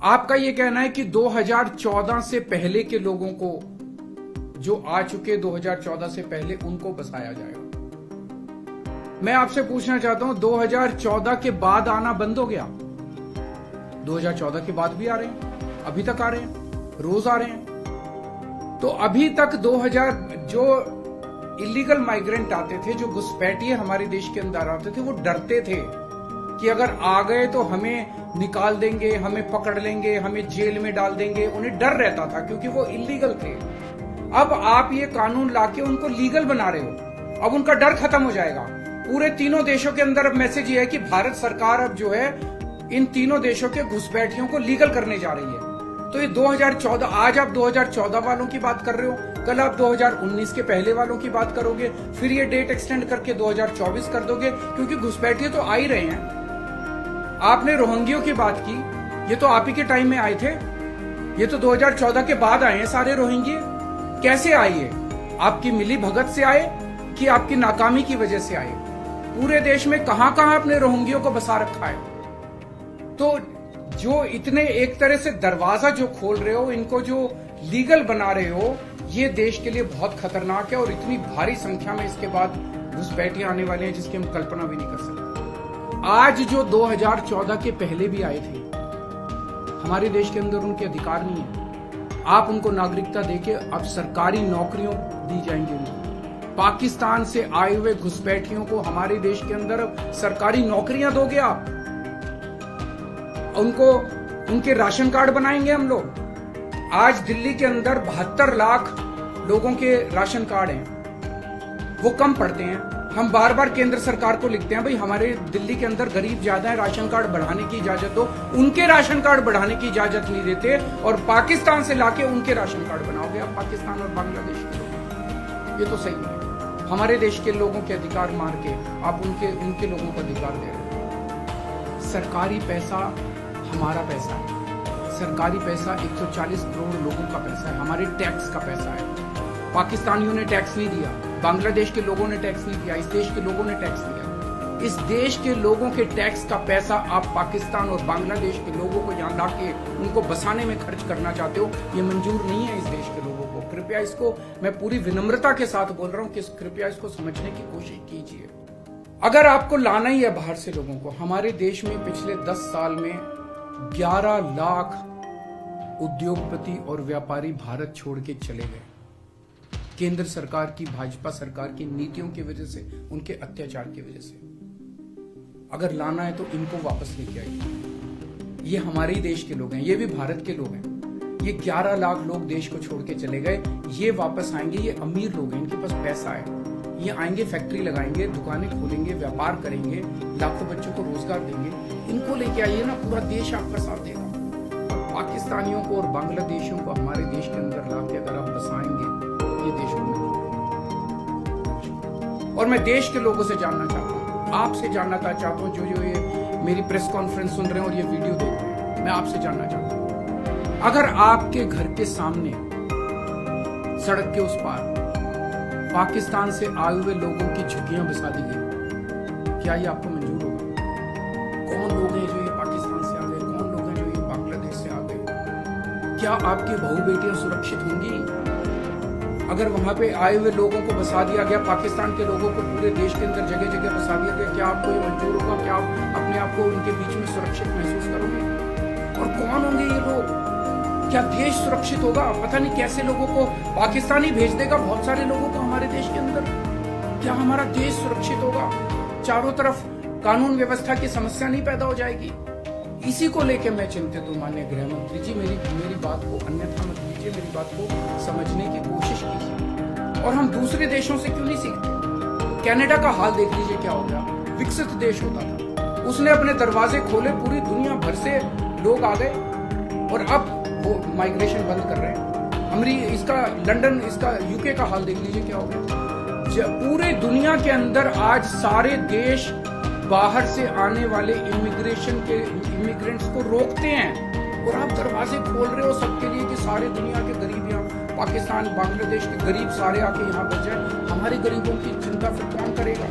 आपका ये कहना है कि 2014 से पहले के लोगों को, जो आ चुके 2014 से पहले, उनको बसाया जाएगा। मैं आपसे पूछना चाहता हूं, 2014 के बाद आना बंद हो गया? 2014 के बाद भी आ रहे हैं, अभी तक आ रहे हैं, रोज आ रहे हैं। तो अभी तक 2000 जो इलीगल माइग्रेंट आते थे, जो घुसपैठिए हमारे देश के अंदर आते थे, वो डरते थे कि अगर आ गए तो हमें निकाल देंगे, हमें पकड़ लेंगे, हमें जेल में डाल देंगे। उन्हें डर रहता था क्योंकि वो इलीगल थे। अब आप ये कानून लाके उनको लीगल बना रहे हो, अब उनका डर खत्म हो जाएगा। पूरे तीनों देशों के अंदर अब मैसेज ये है कि भारत सरकार अब जो है इन तीनों देशों के घुसपैठियों को लीगल करने जा रही है। तो ये 2014, आज आप 2014 वालों की बात कर रहे हो, कल आप 2019 के पहले वालों की बात करोगे, फिर ये डेट एक्सटेंड करके 2024 कर दोगे, क्योंकि घुसपैठिए तो आ ही रहे हैं। आपने रोहिंग्यों की बात की, ये तो आप ही के टाइम में आए थे, ये तो 2014 के बाद आए हैं सारे रोहिंग्ये। कैसे आए ये? आपकी मिली भगत से आए कि आपकी नाकामी की वजह से आए? पूरे देश में कहां कहां आपने रोहिंग्यों को बसा रखा है? तो जो इतने एक तरह से दरवाजा जो खोल रहे हो, इनको जो लीगल बना रहे हो, ये देश के लिए बहुत खतरनाक है। और इतनी भारी संख्या में इसके बाद घुसपैठिए आने वाले हैं जिसकी हम कल्पना भी नहीं कर सकते। आज जो 2014 के पहले भी आए थे, हमारे देश के अंदर उनके अधिकार नहीं है। आप उनको नागरिकता देके अब सरकारी नौकरियां दी जाएंगी उनको। पाकिस्तान से आए हुए घुसपैठियों को हमारे देश के अंदर सरकारी नौकरियां दोगे आप, उनको उनके राशन कार्ड बनाएंगे हम लोग। आज दिल्ली के अंदर 72 लाख लोगों के राशन कार्ड हैं, वो कम पड़ते हैं। हम बार बार केंद्र सरकार को लिखते हैं, भाई हमारे दिल्ली के अंदर गरीब ज्यादा है, राशन कार्ड बढ़ाने की इजाजत दो। उनके राशन कार्ड बढ़ाने की इजाजत नहीं देते और पाकिस्तान से लाके उनके राशन कार्ड बनाओगे आप, पाकिस्तान और बांग्लादेश के लोग। ये तो सही नहीं है। हमारे देश के लोगों के अधिकार मार के आप उनके लोगों को अधिकार दे रहे हो। सरकारी पैसा हमारा पैसा है, सरकारी पैसा 140 करोड़ लोगों का पैसा है, हमारे टैक्स का पैसा है। पाकिस्तानियों ने टैक्स नहीं दिया, बांग्लादेश के लोगों ने टैक्स नहीं दिया, इस देश के लोगों ने टैक्स दिया। इस देश के लोगों के टैक्स का पैसा आप पाकिस्तान और बांग्लादेश के लोगों को यहाँ लाके उनको बसाने में खर्च करना चाहते हो, ये मंजूर नहीं है इस देश के लोगों को। कृपया इसको, मैं पूरी विनम्रता के साथ बोल रहा हूँ कि कृपया इसको समझने की कोशिश कीजिए। अगर आपको लाना ही है बाहर से लोगों को, हमारे देश में पिछले 10 साल में 11 लाख उद्योगपति और व्यापारी भारत छोड़ के चले गए। केंद्र सरकार की, भाजपा सरकार की नीतियों की वजह से, उनके अत्याचार की वजह से। अगर लाना है तो इनको वापस लेके आइए। ये हमारे ही देश के लोग हैं, ये भी भारत के लोग हैं। ये 11 लाख लोग देश को छोड़ के चले गए, ये वापस आएंगे। ये अमीर लोग हैं, इनके पास पैसा है, ये आएंगे, फैक्ट्री लगाएंगे, दुकानें खोलेंगे, व्यापार करेंगे, लाखों बच्चों को रोजगार देंगे। इनको लेके आइए ना, पूरा देश आपका साथ देगा। और पाकिस्तानियों को और बांग्लादेशियों को हमारे देश के अंदर लाके अगर आप बसाएंगे, ये देश में। और मैं देश के लोगों से जानना चाहता हूँ, आपसे जानना चाहता हूँ, जो ये मेरी प्रेस कॉन्फ्रेंस सुन रहे हैं और ये वीडियो देख रहे हैं, मैं आपसे जानना चाहता हूँ, अगर आपके घर के सामने सड़क के उस पार पाकिस्तान से आए हुए लोगों की झुग्गियां बसा दी गई, क्या ये आपको मंजूर होगा? कौन लोग हैं जो ये पाकिस्तान से आ गए? कौन लोग हैं जो ये बांग्लादेश से आ गए? क्या आपकी बहू बेटियां सुरक्षित होंगी? अगर वहां पे आए हुए लोगों को बसा दिया गया, पाकिस्तान के लोगों को पूरे देश के अंदर जगह जगह बसा दिया गया, क्या आपको ये मंजूर होगा? क्या आप अपने आप को उनके बीच में सुरक्षित महसूस करोगे? और कौन होंगे ये लोग? क्या देश सुरक्षित होगा? पता नहीं कैसे लोगों को पाकिस्तान ही भेज देगा, बहुत सारे लोगों को हमारे देश के अंदर। क्या हमारा देश सुरक्षित होगा? चारों तरफ कानून व्यवस्था की समस्या नहीं पैदा हो जाएगी? इसी को लेकर मैं चिंतित हूं। माननीय गृह मंत्री जी, मेरी बात को अन्यथा मत लीजिए, मेरी बात को समझने की कोशिश कीजिए। और हम दूसरे देशों से क्यों नहीं सीखते? कनाडा का हाल देख लीजिए, क्या हो गया। विकसित देश होता था, उसने अपने दरवाजे खोले, पूरी दुनिया भर से लोग आ गए और अब वो माइग्रेशन बंद कर रहे हैं। इसका लंदन, इसका यूके का हाल देख लीजिए, क्या हो गया। पूरे दुनिया के अंदर आज सारे देश बाहर से आने वाले इमिग्रेंट्स को रोकते हैं और आप दरवाजे खोल रहे हो सबके लिए कि सारे दुनिया के गरीब यहाँ, पाकिस्तान, बांग्लादेश के गरीब सारे आके यहाँ बच जाए। हमारे गरीबों की चिंता फिर कौन करेगा?